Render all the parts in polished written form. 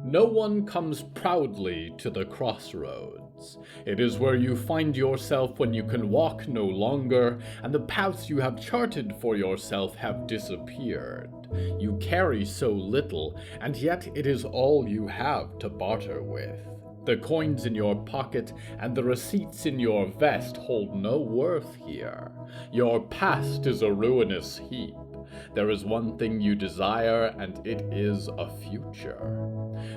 No one comes proudly to the Crossroads. It is where you find yourself when you can walk no longer, and the paths you have charted for yourself have disappeared. You carry so little, and yet it is all you have to barter with. The coins in your pocket and the receipts in your vest hold no worth here. Your past is a ruinous heap. There is one thing you desire, and it is a future.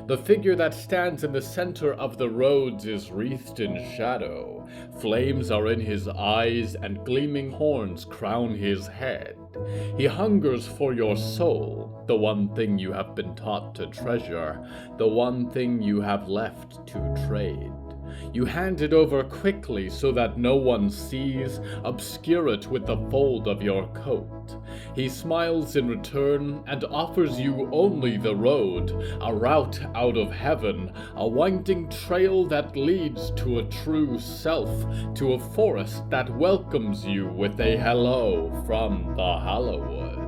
The figure that stands in the center of the roads is wreathed in shadow. Flames are in his eyes, and gleaming horns crown his head. He hungers for your soul, the one thing you have been taught to treasure, the one thing you have left to trade. You hand it over quickly so that no one sees, obscure it with the fold of your coat. He smiles in return and offers you only the road, a route out of heaven, a winding trail that leads to a true self, to a forest that welcomes you with a hello from the Hallowoods.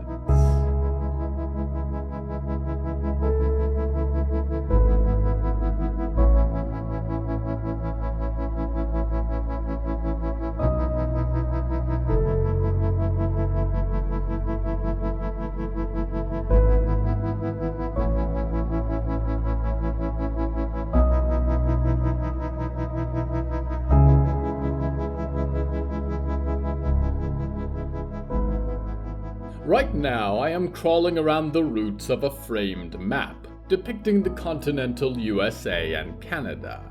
Right now, I am crawling around the roots of a framed map, depicting the continental USA and Canada.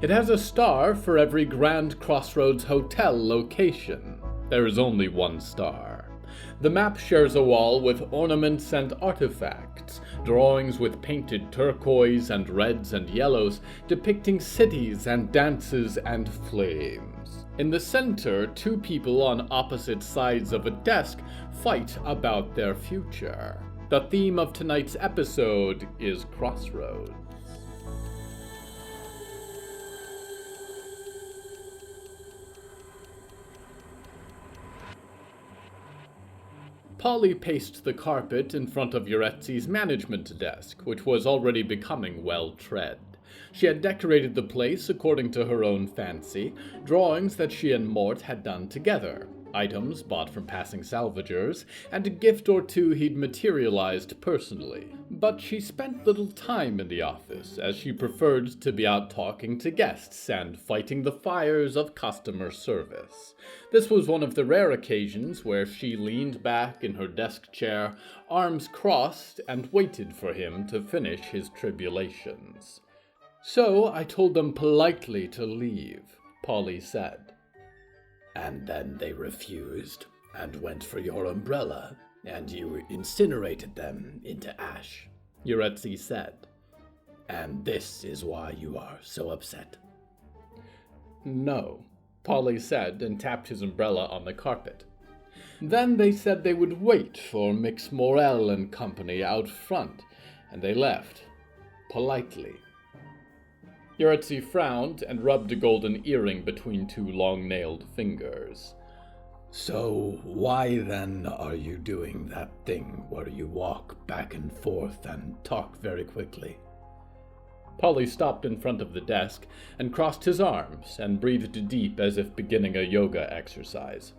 It has a star for every Grand Crossroads hotel location. There is only one star. The map shares a wall with ornaments and artifacts, drawings with painted turquoise and reds and yellows, depicting cities and dances and flames. In the center, two people on opposite sides of a desk fight about their future. The theme of tonight's episode is Crossroads. Polly paced the carpet in front of Yehekzel's management desk, which was already becoming well-tread. She had decorated the place according to her own fancy, drawings that she and Mort had done together, items bought from passing salvagers, and a gift or two he'd materialized personally. But she spent little time in the office, as she preferred to be out talking to guests and fighting the fires of customer service. This was one of the rare occasions where she leaned back in her desk chair, arms crossed, and waited for him to finish his tribulations. "So I told them politely to leave," Polly said. "And then they refused and went for your umbrella, and you incinerated them into ash," Yehekzel said. "And this is why you are so upset." "No," Polly said, and tapped his umbrella on the carpet. "Then they said they would wait for Mix Morel and company out front, and they left. Politely." Yehekzel frowned and rubbed a golden earring between two long-nailed fingers. "So why then are you doing that thing where you walk back and forth and talk very quickly?" Polly stopped in front of the desk and crossed his arms and breathed deep as if beginning a yoga exercise.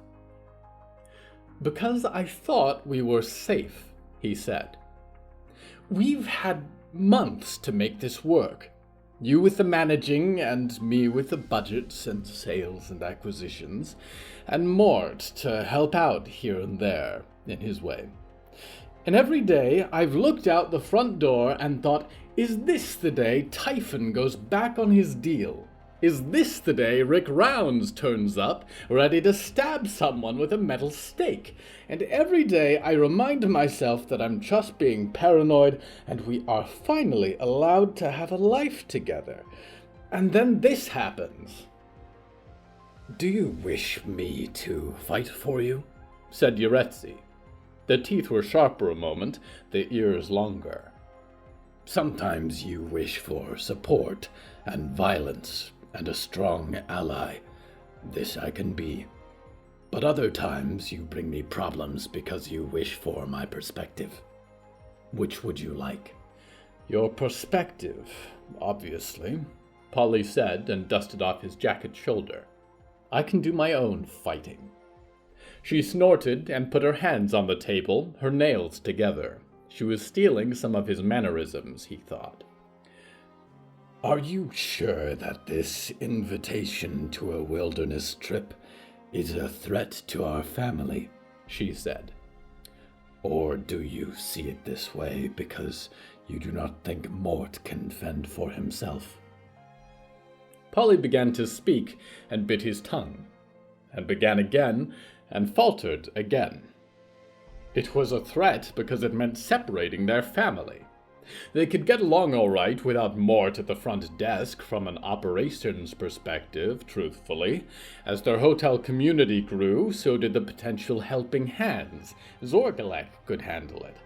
"Because I thought we were safe," he said. "We've had months to make this work. You with the managing, and me with the budgets and sales and acquisitions, and Mort to help out here and there, in his way. And every day I've looked out the front door and thought, is this the day Typhon goes back on his deal? Is this the day Rick Rounds turns up, ready to stab someone with a metal stake? And every day I remind myself that I'm just being paranoid, and we are finally allowed to have a life together. And then this happens." "Do you wish me to fight for you?" said Yehekzel. The teeth were sharper a moment, the ears longer. "Sometimes you wish for support and violence and a strong ally. This I can be. But other times you bring me problems because you wish for my perspective. Which would you like?" Your perspective, obviously, Polly said and dusted off his jacket shoulder. I can do my own fighting. She snorted and put her hands on the table, her nails together. She was stealing some of his mannerisms, he thought. Are you sure that this invitation to a wilderness trip is a threat to our family? She said. Or do you see it this way because you do not think Mort can fend for himself? Polly began to speak and bit his tongue, and began again and faltered again. It was a threat because it meant separating their family. They could get along all right without Mort at the front desk from an operations perspective, truthfully. As their hotel community grew, so did the potential helping hands. Zorgalek could handle it.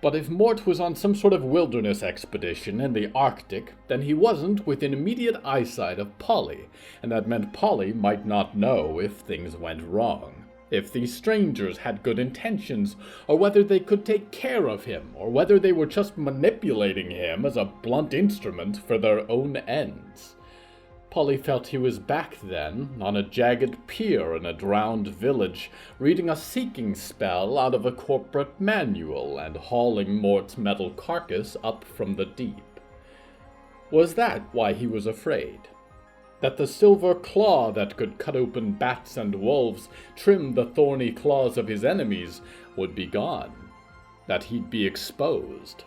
But if Mort was on some sort of wilderness expedition in the Arctic, then he wasn't within immediate eyesight of Polly, and that meant Polly might not know if things went wrong. If these strangers had good intentions, or whether they could take care of him, or whether they were just manipulating him as a blunt instrument for their own ends. Polly felt he was back then, on a jagged pier in a drowned village, reading a seeking spell out of a corporate manual and hauling Mort's metal carcass up from the deep. Was that why he was afraid? That the silver claw that could cut open bats and wolves, trim the thorny claws of his enemies, would be gone? That he'd be exposed?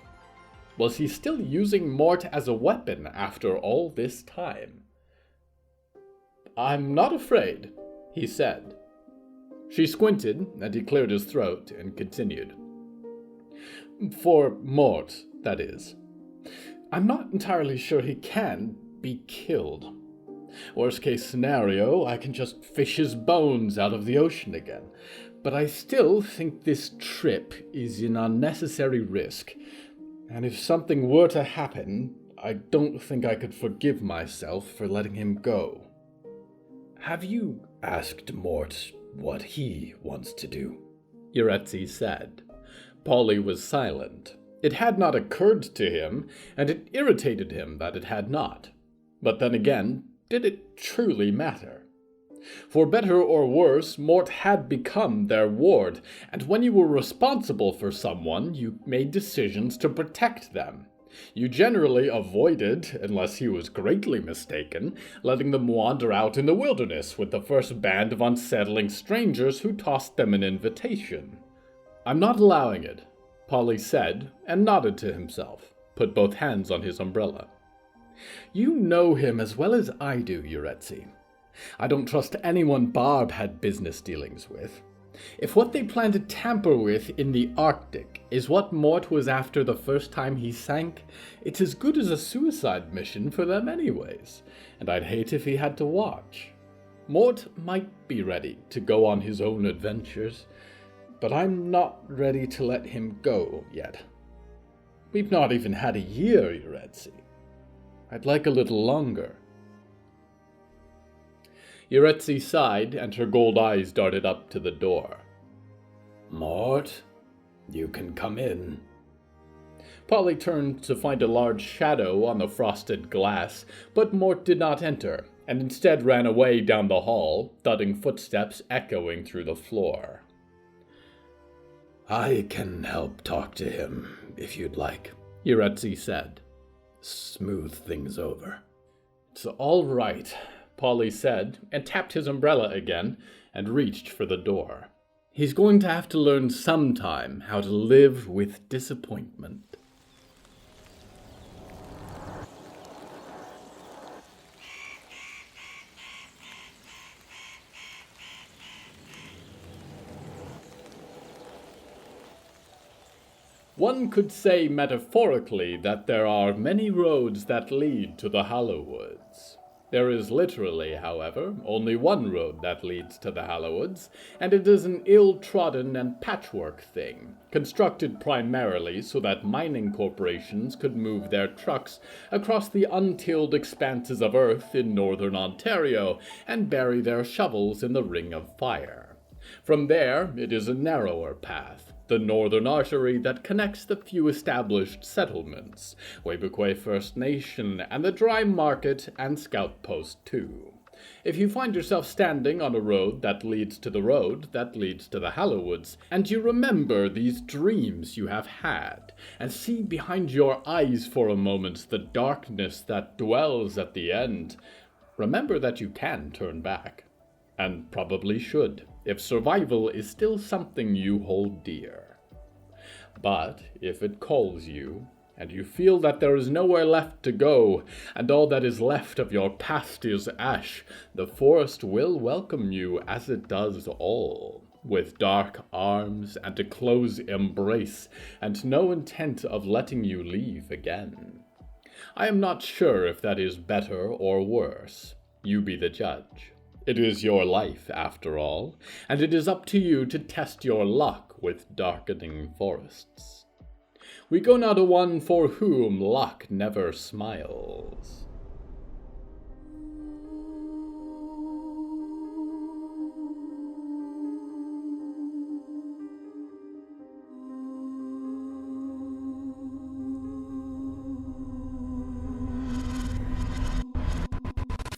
Was he still using Mort as a weapon after all this time? I'm not afraid, he said. She squinted, and he cleared his throat and continued. For Mort, that is. I'm not entirely sure he can be killed. Worst case scenario, I can just fish his bones out of the ocean again. But I still think this trip is an unnecessary risk. And if something were to happen, I don't think I could forgive myself for letting him go. Have you asked Mort what he wants to do? Yehekzel said. Polly was silent. It had not occurred to him, and it irritated him that it had not. But then again, did it truly matter? For better or worse, Mort had become their ward, and when you were responsible for someone, you made decisions to protect them. You generally avoided, unless he was greatly mistaken, letting them wander out in the wilderness with the first band of unsettling strangers who tossed them an invitation. I'm not allowing it, Polly said, and nodded to himself, put both hands on his umbrella. You know him as well as I do, Yehekzel. I don't trust anyone Barb had business dealings with. If what they plan to tamper with in the Arctic is what Mort was after the first time he sank, it's as good as a suicide mission for them anyways, and I'd hate if he had to watch. Mort might be ready to go on his own adventures, but I'm not ready to let him go yet. We've not even had a year, Yehekzel. I'd like a little longer. Yehekzel sighed, and her gold eyes darted up to the door. Mort, you can come in. Polly turned to find a large shadow on the frosted glass, but Mort did not enter, and instead ran away down the hall, thudding footsteps echoing through the floor. I can help talk to him, if you'd like, Yehekzel said. Smooth things over. It's all right, Polly said, and tapped his umbrella again, and reached for the door. He's going to have to learn sometime how to live with disappointment. One could say metaphorically that there are many roads that lead to the Hallowoods. There is literally, however, only one road that leads to the Hallowoods, and it is an ill-trodden and patchwork thing, constructed primarily so that mining corporations could move their trucks across the untilled expanses of earth in northern Ontario and bury their shovels in the ring of fire. From there, it is a narrower path, the northern artery that connects the few established settlements, Webukwe First Nation, and the Dry Market and Scout Post 2. If you find yourself standing on a road that leads to the road that leads to the Hallowoods, and you remember these dreams you have had, and see behind your eyes for a moment the darkness that dwells at the end, remember that you can turn back, and probably should, if survival is still something you hold dear. But if it calls you, and you feel that there is nowhere left to go, and all that is left of your past is ash, the forest will welcome you as it does all, with dark arms and a close embrace, and no intent of letting you leave again. I am not sure if that is better or worse. You be the judge. It is your life, after all, and it is up to you to test your luck with darkening forests. We go now to one for whom luck never smiles.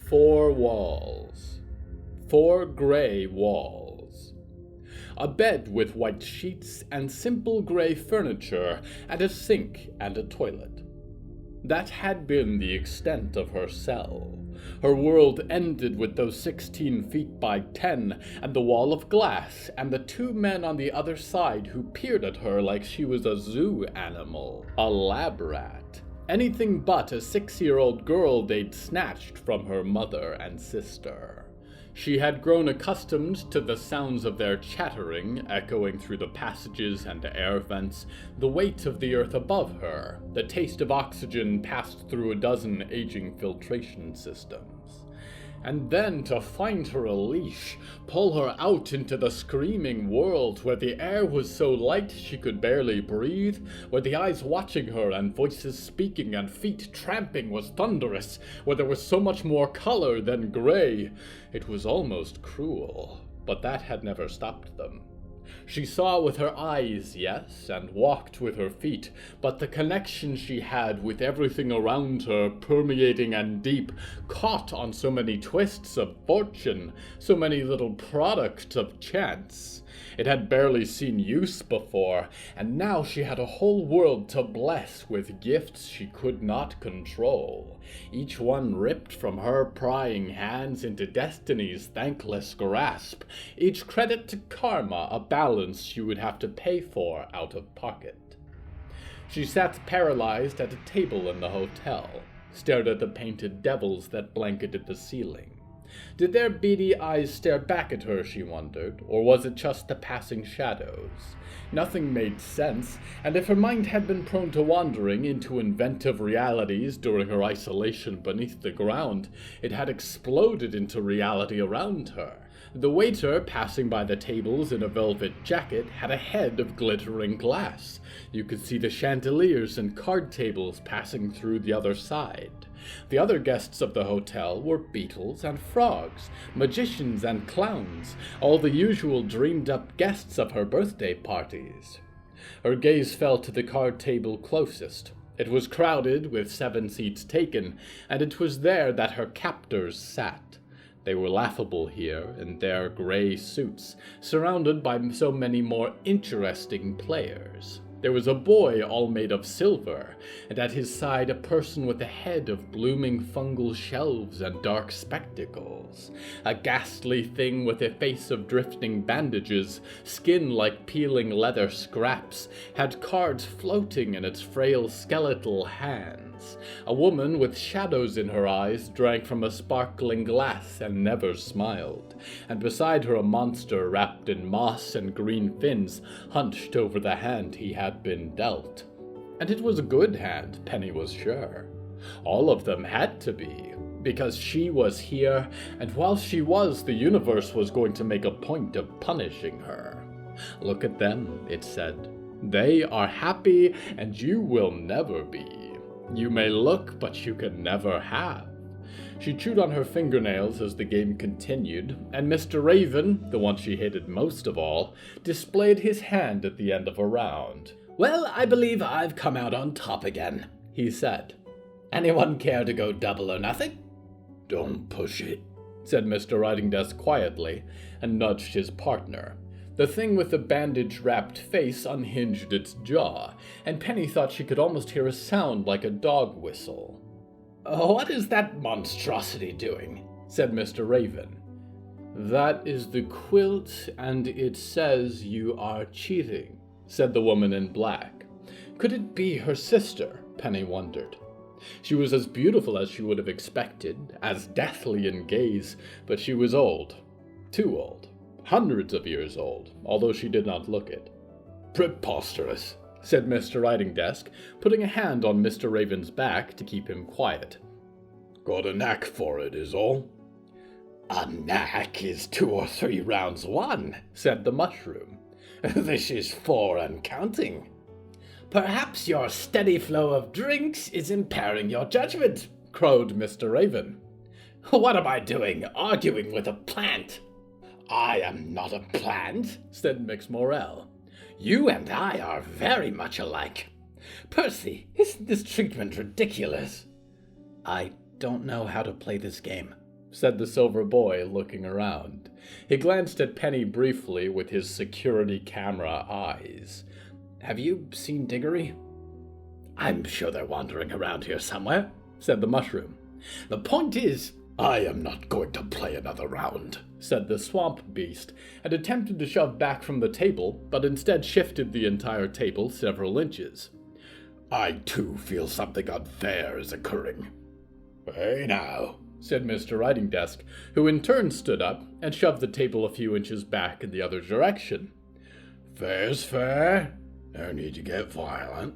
Four walls. 4 gray walls. A bed with white sheets and simple gray furniture, and a sink and a toilet. That had been the extent of her cell. Her world ended with those 16 feet by 10, and the wall of glass, and the 2 men on the other side who peered at her like she was a zoo animal, a lab rat. Anything but a 6-year-old girl they'd snatched from her mother and sister. She had grown accustomed to the sounds of their chattering echoing through the passages and air vents, the weight of the earth above her, the taste of oxygen passed through a dozen aging filtration systems. And then to find her a leash, pull her out into the screaming world where the air was so light she could barely breathe, where the eyes watching her and voices speaking and feet tramping was thunderous, where there was so much more color than gray. It was almost cruel, but that had never stopped them. She saw with her eyes, yes, and walked with her feet, but the connection she had with everything around her, permeating and deep, caught on so many twists of fortune, so many little products of chance. It had barely seen use before, and now she had a whole world to bless with gifts she could not control, each one ripped from her prying hands into destiny's thankless grasp, each credit to karma, a balance she would have to pay for out of pocket. She sat paralyzed at a table in the hotel, stared at the painted devils that blanketed the ceiling. Did their beady eyes stare back at her, she wondered, or was it just the passing shadows? Nothing made sense, and if her mind had been prone to wandering into inventive realities during her isolation beneath the ground, it had exploded into reality around her. The waiter, passing by the tables in a velvet jacket, had a head of glittering glass. You could see the chandeliers and card tables passing through the other side. The other guests of the hotel were beetles and frogs, magicians and clowns, all the usual dreamed-up guests of her birthday parties. Her gaze fell to the card table closest. It was crowded, with 7 seats taken, and it was there that her captors sat. They were laughable here in their gray suits, surrounded by so many more interesting players. There was a boy all made of silver, and at his side a person with a head of blooming fungal shelves and dark spectacles. A ghastly thing with a face of drifting bandages, skin like peeling leather scraps, had cards floating in its frail skeletal hands. A woman with shadows in her eyes drank from a sparkling glass and never smiled, and beside her a monster wrapped in moss and green fins hunched over the hand he had been dealt. And it was a good hand, Penny was sure. All of them had to be, because she was here, and while she was, the universe was going to make a point of punishing her. Look at them, it said. They are happy, and you will never be. You may look, but you can never have. She chewed on her fingernails as the game continued, and Mr. Raven, the one she hated most of all, displayed his hand at the end of a round. "Well, I believe I've come out on top again," he said. "Anyone care to go double or nothing?" "Don't push it," said Mr. Writing Desk quietly, and nudged his partner. The thing with the bandage-wrapped face unhinged its jaw, and Penny thought she could almost hear a sound like a dog whistle. "What is that monstrosity doing?" said Mr. Raven. "That is the quilt, and it says you are cheating," said the woman in black. Could it be her sister? Penny wondered. She was as beautiful as she would have expected, as deathly in gaze, but she was old. Too old. Hundreds of years old, although she did not look it. "Preposterous," said Mr. Writing Desk, putting a hand on Mr. Raven's back to keep him quiet. "Got a knack for it, is all." "A knack is 2 or 3 rounds won," said the mushroom. "This is 4 and counting. Perhaps your steady flow of drinks is impairing your judgment," crowed Mr. Raven. "What am I doing, arguing with a plant?" "I am not a plant," said Mix Morel. "You and I are very much alike. Percy, isn't this treatment ridiculous?" "I don't know how to play this game," said the silver boy, looking around. He glanced at Penny briefly with his security camera eyes. "Have you seen Diggory?" "I'm sure they're wandering around here somewhere," said the mushroom. "The point is—" "I am not going to play another round," said the swamp beast, and attempted to shove back from the table, but instead shifted the entire table several inches. "I, too, feel something unfair is occurring." "Hey, now," said Mr. Writing Desk, who in turn stood up and shoved the table a few inches back in the other direction. "Fair's fair. No need to get violent."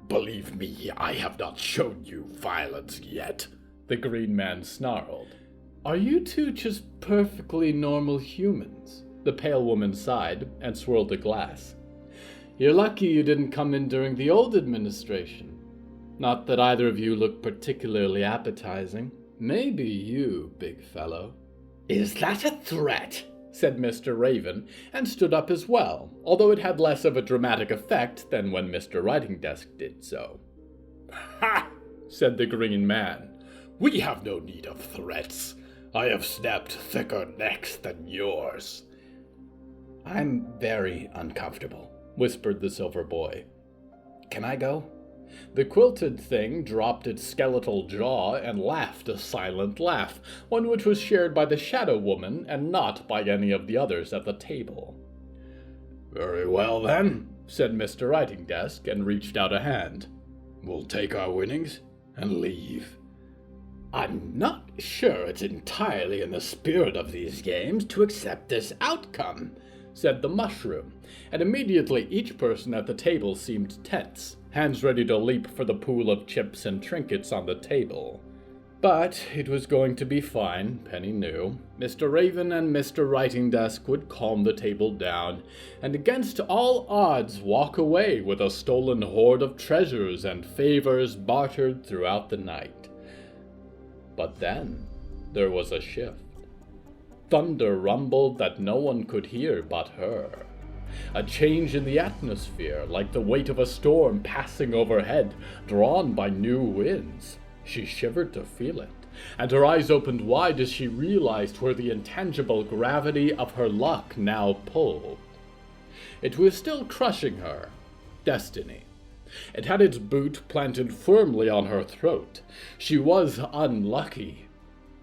"Believe me, I have not shown you violence yet," the green man snarled. "Are you two just perfectly normal humans?" The pale woman sighed and swirled a glass. "You're lucky you didn't come in during the old administration. Not that either of you look particularly appetizing. Maybe you, big fellow." "Is that a threat?" said Mr. Raven, and stood up as well, although it had less of a dramatic effect than when Mr. Writing Desk did so. "Ha!" said the green man. "We have no need of threats. I have snapped thicker necks than yours." "I'm very uncomfortable," whispered the silver boy. "Can I go?" The quilted thing dropped its skeletal jaw and laughed a silent laugh, one which was shared by the shadow woman and not by any of the others at the table. "Very well, then," said Mr. Writing Desk, and reached out a hand. "We'll take our winnings and leave." "I'm not sure it's entirely in the spirit of these games to accept this outcome," said the mushroom, and immediately each person at the table seemed tense, hands ready to leap for the pool of chips and trinkets on the table. But it was going to be fine, Penny knew. Mr. Raven and Mr. Writing Desk would calm the table down, and against all odds walk away with a stolen hoard of treasures and favors bartered throughout the night. But then there was a shift. Thunder rumbled that no one could hear but her. A change in the atmosphere, like the weight of a storm passing overhead, drawn by new winds. She shivered to feel it, and her eyes opened wide as she realized where the intangible gravity of her luck now pulled. It was still crushing her. Destiny. It had its boot planted firmly on her throat. She was unlucky.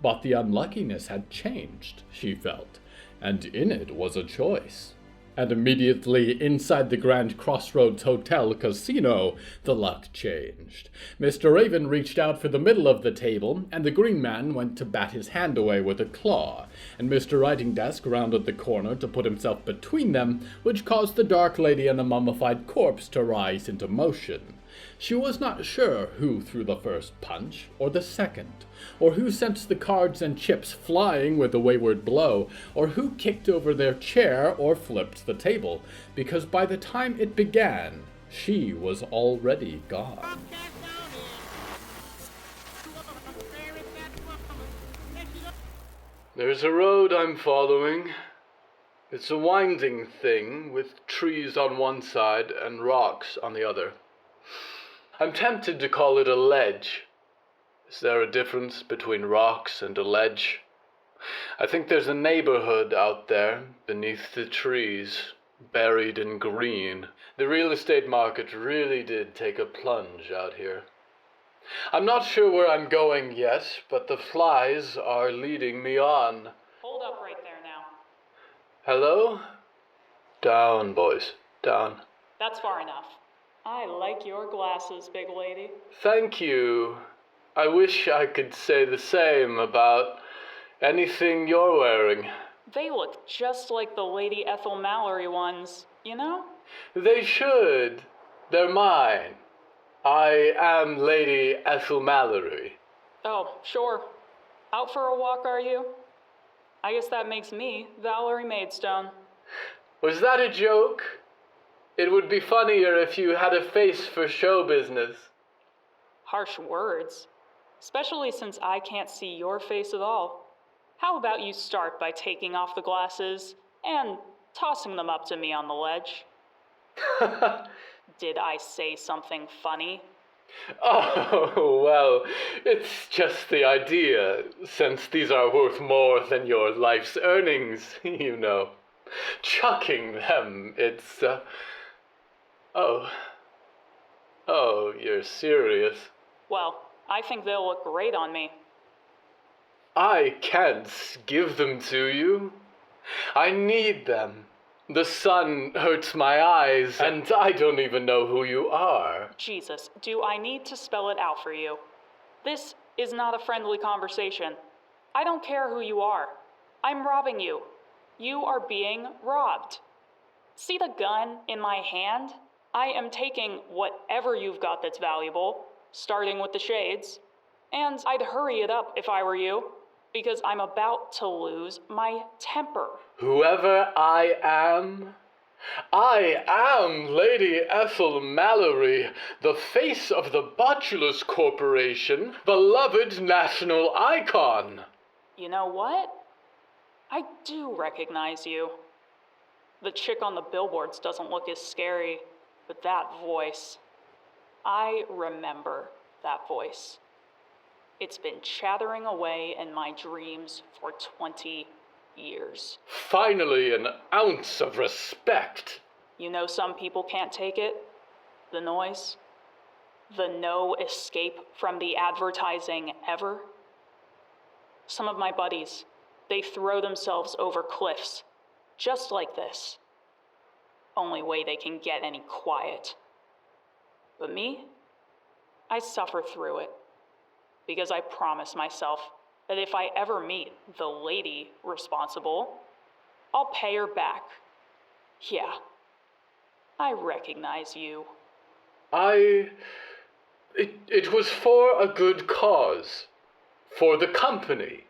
But the unluckiness had changed, she felt, and in it was a choice. And immediately inside the Grand Crossroads Hotel Casino, the luck changed. Mr. Raven reached out for the middle of the table, and the green man went to bat his hand away with a claw, and Mr. Writing Desk rounded the corner to put himself between them, which caused the dark lady and the mummified corpse to rise into motion. She was not sure who threw the first punch, or the second, or who sent the cards and chips flying with a wayward blow, or who kicked over their chair or flipped the table, because by the time it began, she was already gone. There's a road I'm following. It's a winding thing with trees on one side and rocks on the other. I'm tempted to call it a ledge. Is there a difference between rocks and a ledge? I think there's a neighborhood out there beneath the trees, buried in green. The real estate market really did take a plunge out here. I'm not sure where I'm going yet, but the flies are leading me on. Hold up right there now. Hello? Down, boys. Down. That's far enough. I like your glasses, big lady. Thank you. I wish I could say the same about anything you're wearing. They look just like the Lady Ethel Mallory ones, you know? They should. They're mine. I am Lady Ethel Mallory. Oh, sure. Out for a walk, are you? I guess that makes me Valerie Maidstone. Was that a joke? It would be funnier if you had a face for show business. Harsh words. Especially since I can't see your face at all. How about you start by taking off the glasses and tossing them up to me on the ledge? Did I say something funny? Oh, well, it's just the idea, since these are worth more than your life's earnings, you know. Chucking them, it's, Oh, you're serious? Well, I think they'll look great on me. I can't give them to you. I need them. The sun hurts my eyes, and I don't even know who you are. Jesus, do I need to spell it out for you? This is not a friendly conversation. I don't care who you are. I'm robbing you. You are being robbed. See the gun in my hand? I am taking whatever you've got that's valuable, starting with the shades, and I'd hurry it up if I were you, because I'm about to lose my temper. Whoever I am Lady Ethel Mallory, the face of the Botulus Corporation, beloved national icon. You know what? I do recognize you. The chick on the billboards doesn't look as scary, but that voice, I remember that voice. It's been chattering away in my dreams for 20 years. Finally, an ounce of respect. You know some people can't take it? The noise? The no escape from the advertising ever? Some of my buddies, they throw themselves over cliffs, just like this. Only way they can get any quiet. But me, I suffer through it. Because I promise myself that if I ever meet the lady responsible, I'll pay her back. Yeah, I recognize you. It was for a good cause. For the company.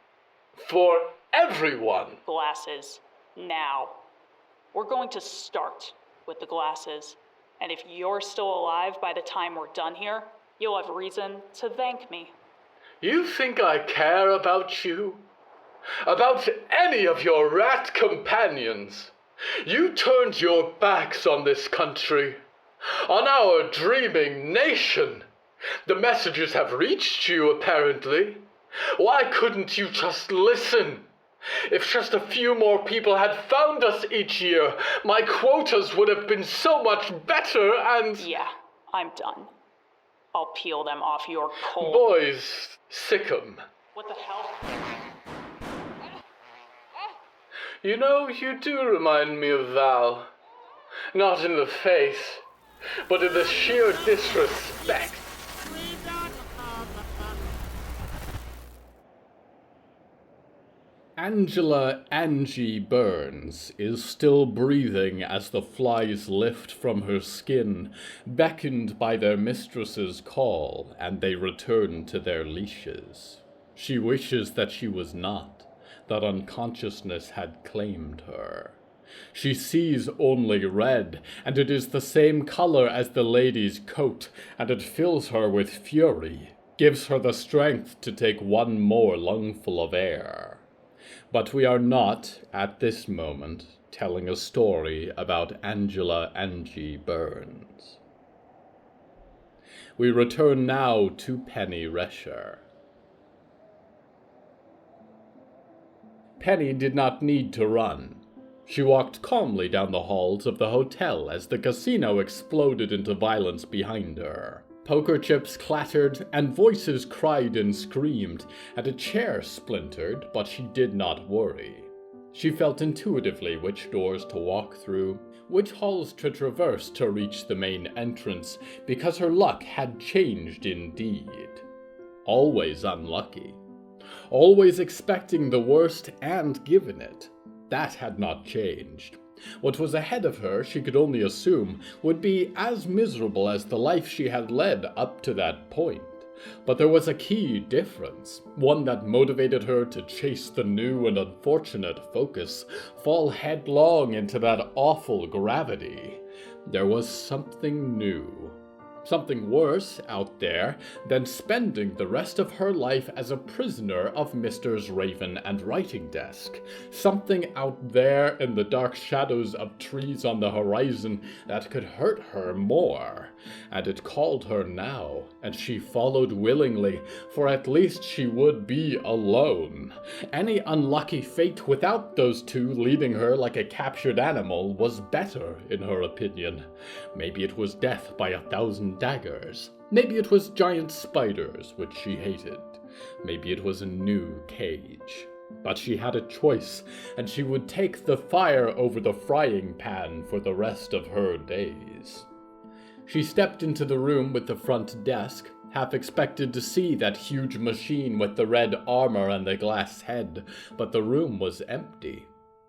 For everyone. Glasses. Now. We're going to start with the glasses. And if you're still alive by the time we're done here, you'll have reason to thank me. You think I care about you? About any of your rat companions? You turned your backs on this country, on our dreaming nation. The messages have reached you, apparently. Why couldn't you just listen? If just a few more people had found us each year, my quotas would have been so much better and... Yeah, I'm done. I'll peel them off your cold... Boys, sick 'em. What the hell? You know, you do remind me of Val. Not in the face, but in the sheer disrespect. Angela Angie Burns is still breathing as the flies lift from her skin, beckoned by their mistress's call, and they return to their leashes. She wishes that she was not, that unconsciousness had claimed her. She sees only red, and it is the same color as the lady's coat, and it fills her with fury, gives her the strength to take one more lungful of air. But we are not, at this moment, telling a story about Angela Angie Burns. We return now to Penny Rescher. Penny did not need to run. She walked calmly down the halls of the hotel as the casino exploded into violence behind her. Poker chips clattered, and voices cried and screamed, and a chair splintered, but she did not worry. She felt intuitively which doors to walk through, which halls to traverse to reach the main entrance, because her luck had changed indeed. Always unlucky. Always expecting the worst and given it. That had not changed. What was ahead of her, she could only assume, would be as miserable as the life she had led up to that point. But there was a key difference, one that motivated her to chase the new and unfortunate focus, fall headlong into that awful gravity. There was something new. Something worse out there than spending the rest of her life as a prisoner of Mr.'s Raven and writing desk. Something out there in the dark shadows of trees on the horizon that could hurt her more. And it called her now, and she followed willingly, for at least she would be alone. Any unlucky fate without those two leading her like a captured animal was better, in her opinion. Maybe it was death by 1,000 daggers. Maybe it was giant spiders, which she hated. Maybe it was a new cage. But she had a choice, and she would take the fire over the frying pan for the rest of her days. She stepped into the room with the front desk, half expected to see that huge machine with the red armor and the glass head, but the room was empty.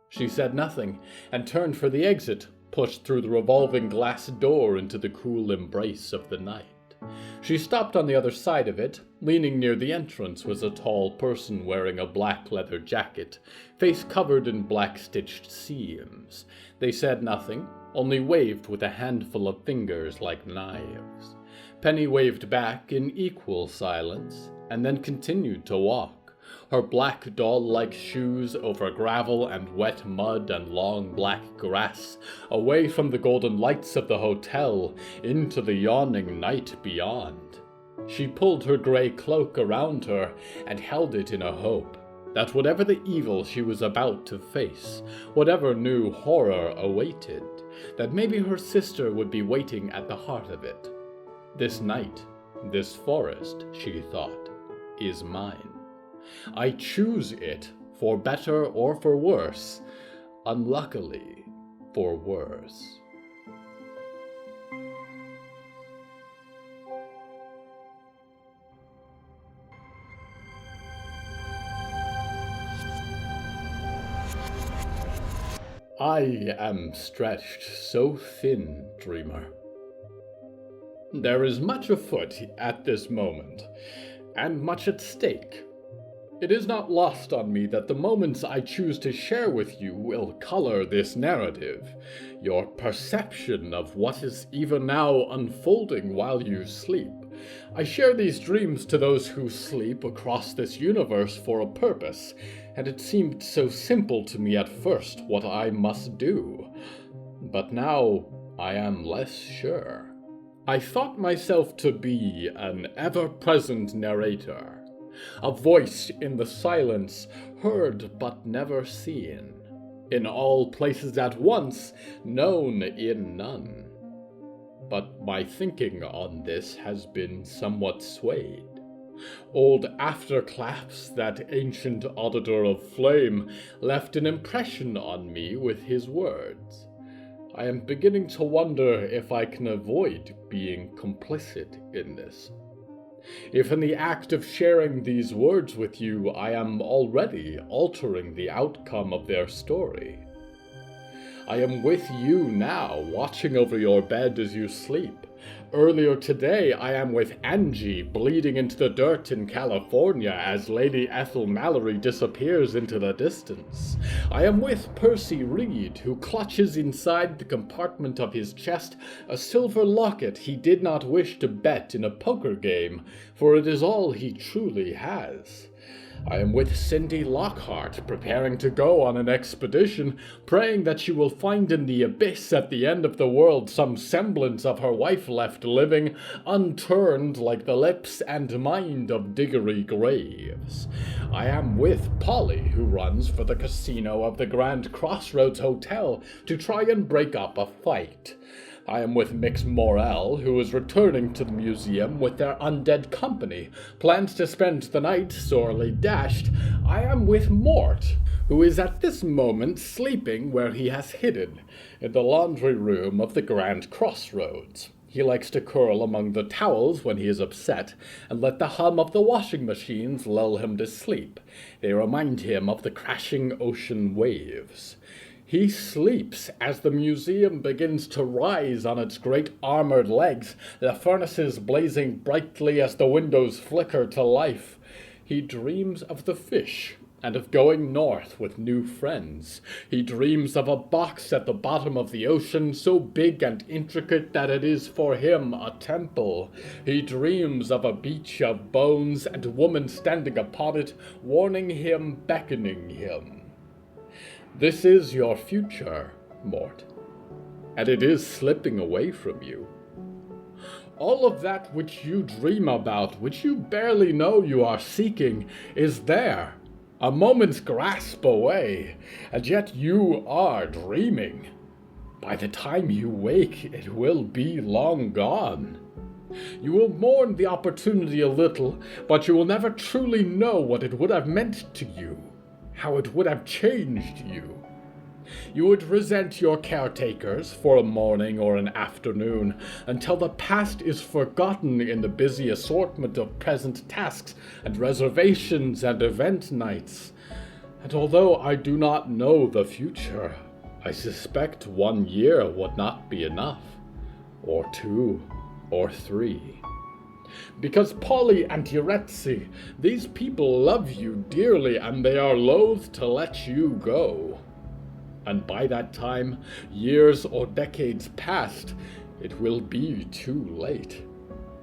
She said nothing, and turned for the exit, pushed through the revolving glass door into the cool embrace of the night. She stopped on the other side of it. Leaning near the entrance was a tall person wearing a black leather jacket, face covered in black stitched seams. They said nothing, only waved with a handful of fingers like knives. Penny waved back in equal silence, and then continued to walk. Her black doll-like shoes over gravel and wet mud and long black grass, away from the golden lights of the hotel, into the yawning night beyond. She pulled her gray cloak around her and held it in a hope that whatever the evil she was about to face, whatever new horror awaited, that maybe her sister would be waiting at the heart of it. This night, this forest, she thought, is mine. I choose it, for better or for worse, unluckily for worse. I am stretched so thin, dreamer. There is much afoot at this moment, and much at stake. It is not lost on me that the moments I choose to share with you will color this narrative, your perception of what is even now unfolding while you sleep. I share these dreams to those who sleep across this universe for a purpose, and it seemed so simple to me at first what I must do. But now I am less sure. I thought myself to be an ever-present narrator, a voice in the silence, heard but never seen, in all places at once, known in none. But my thinking on this has been somewhat swayed. Old Afterclaps, that ancient auditor of flame, left an impression on me with his words. I am beginning to wonder if I can avoid being complicit in this. If in the act of sharing these words with you, I am already altering the outcome of their story. I am with you now, watching over your bed as you sleep. Earlier today, I am with Angie, bleeding into the dirt in California as Lady Ethel Mallory disappears into the distance. I am with Percy Reed, who clutches inside the compartment of his chest a silver locket he did not wish to bet in a poker game, for it is all he truly has. I am with Cindy Lockhart, preparing to go on an expedition, praying that she will find in the abyss at the end of the world some semblance of her wife left living, unturned like the lips and mind of Diggory Graves. I am with Polly, who runs for the casino of the Grand Crossroads Hotel to try and break up a fight. I am with Mix Morel, who is returning to the museum with their undead company, plans to spend the night sorely dashed. I am with Mort, who is at this moment sleeping where he has hidden, in the laundry room of the Grand Crossroads. He likes to curl among the towels when he is upset, and let the hum of the washing machines lull him to sleep. They remind him of the crashing ocean waves. He sleeps as the museum begins to rise on its great armored legs, the furnaces blazing brightly as the windows flicker to life. He dreams of the fish and of going north with new friends. He dreams of a box at the bottom of the ocean so big and intricate that it is for him a temple. He dreams of a beach of bones and a woman standing upon it, warning him, beckoning him. This is your future, Mort, and it is slipping away from you. All of that which you dream about, which you barely know you are seeking, is there, a moment's grasp away, and yet you are dreaming. By the time you wake, it will be long gone. You will mourn the opportunity a little, but you will never truly know what it would have meant to you. How it would have changed you. You would resent your caretakers for a morning or an afternoon until the past is forgotten in the busy assortment of present tasks and reservations and event nights. And although I do not know the future, I suspect 1 year would not be enough, or 2, or 3. Because Polly and Yehekzel, these people love you dearly, and they are loath to let you go. And by that time, years or decades past, it will be too late.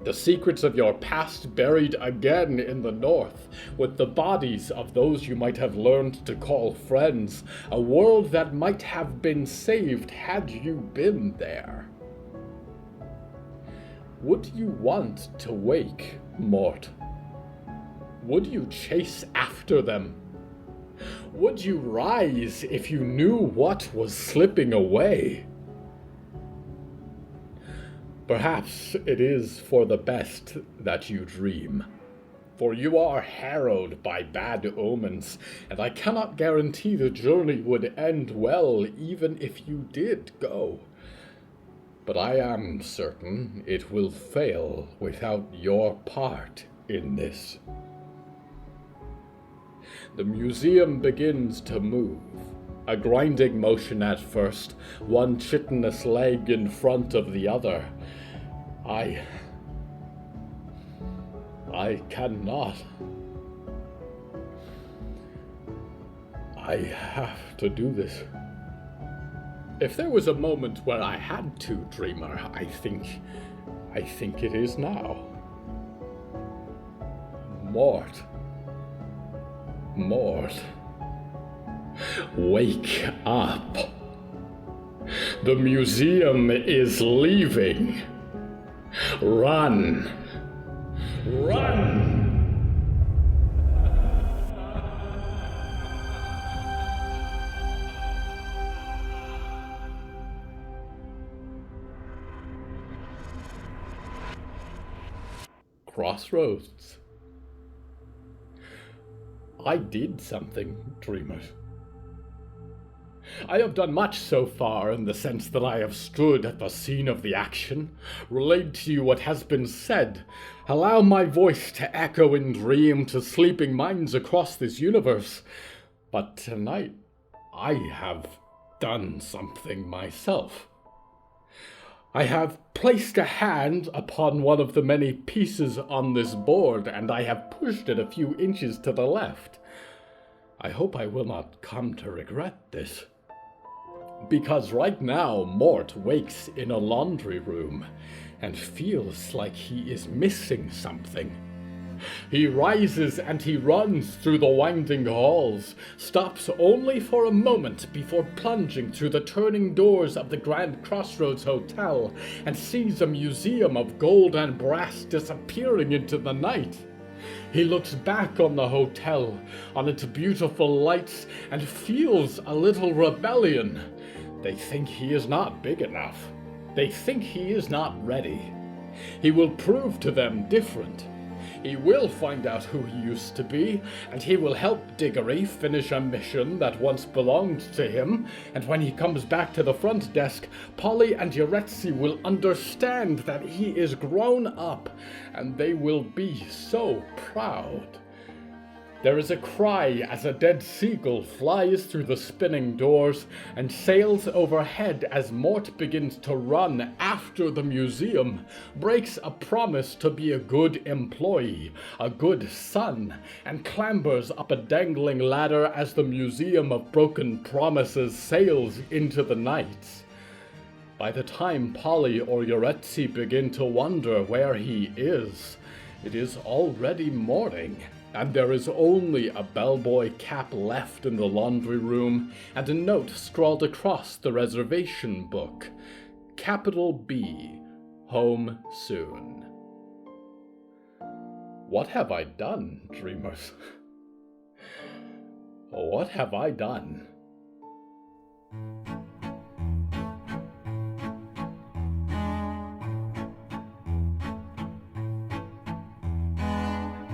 The secrets of your past buried again in the north, with the bodies of those you might have learned to call friends, a world that might have been saved had you been there. Would you want to wake, Mort? Would you chase after them? Would you rise if you knew what was slipping away? Perhaps it is for the best that you dream, for you are harrowed by bad omens, and I cannot guarantee the journey would end well even if you did go. But I am certain it will fail without your part in this. The museum begins to move, a grinding motion at first, one chitinous leg in front of the other. I cannot. I have to do this. If there was a moment where I had to, dreamer, I think it is now. Mort, wake up. The museum is leaving. Run. Run! Crossroads. I did something, dreamers. I have done much so far in the sense that I have stood at the scene of the action, relayed to you what has been said, allow my voice to echo in dream to sleeping minds across this universe. But tonight, I have done something myself. I have placed a hand upon one of the many pieces on this board, and I have pushed it a few inches to the left. I hope I will not come to regret this. Because right now, Mort wakes in a laundry room and feels like he is missing something. He rises and he runs through the winding halls, stops only for a moment before plunging through the turning doors of the Grand Crossroads Hotel and sees a museum of gold and brass disappearing into the night. He looks back on the hotel, on its beautiful lights, and feels a little rebellion. They think he is not big enough. They think he is not ready. He will prove to them different. He will find out who he used to be, and he will help Diggory finish a mission that once belonged to him, and when he comes back to the front desk, Polly and Yehekzel will understand that he is grown up, and they will be so proud. There is a cry as a dead seagull flies through the spinning doors and sails overhead as Mort begins to run after the museum, breaks a promise to be a good employee, a good son, and clambers up a dangling ladder as the Museum of Broken Promises sails into the night. By the time Polly or Yehekzel begin to wonder where he is, it is already morning. And there is only a bellboy cap left in the laundry room, and a note scrawled across the reservation book. Capital B, home soon. What have I done, dreamers? What have I done?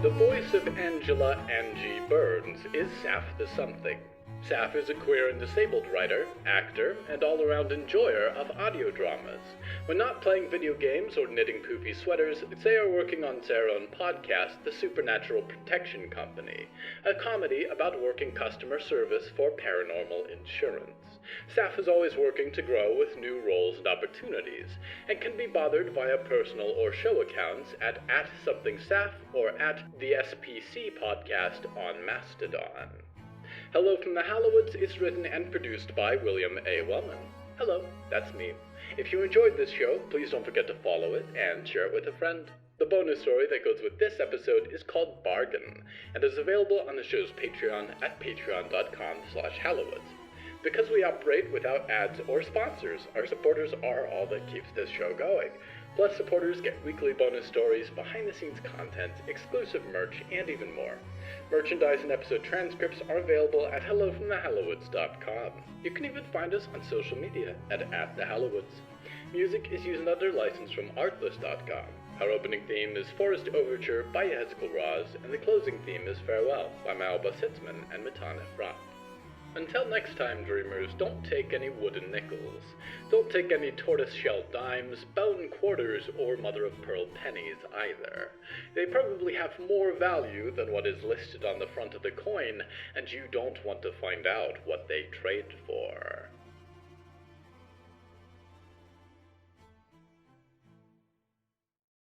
The voice of Angela Angie Burns is Saf the Something. Saf is a queer and disabled writer, actor, and all-around enjoyer of audio dramas. When not playing video games or knitting poofy sweaters, they are working on their own podcast, The Supernatural Protection Company, a comedy about working customer service for paranormal insurance. Saf is always working to grow with new roles and opportunities, and can be bothered via personal or show accounts at @SomethingSaf or at the SPC Podcast on Mastodon. Hello from the Hallowoods is written and produced by William A. Wellman. Hello, that's me. If you enjoyed this show, please don't forget to follow it and share it with a friend. The bonus story that goes with this episode is called Bargain, and is available on the show's Patreon at patreon.com/Hallowoods. Because we operate without ads or sponsors, our supporters are all that keeps this show going. Plus, supporters get weekly bonus stories, behind-the-scenes content, exclusive merch, and even more. Merchandise and episode transcripts are available at hellofromthehallowoods.com. You can even find us on social media at @thehallowoods. Music is used under license from artlist.com. Our opening theme is Forest Overture by Yehekzel Raz, and the closing theme is Farewell by Belsitzman and Matan Ephrat. Until next time, dreamers, don't take any wooden nickels. Don't take any tortoise-shell dimes, bone quarters, or mother-of-pearl pennies either. They probably have more value than what is listed on the front of the coin, and you don't want to find out what they trade for.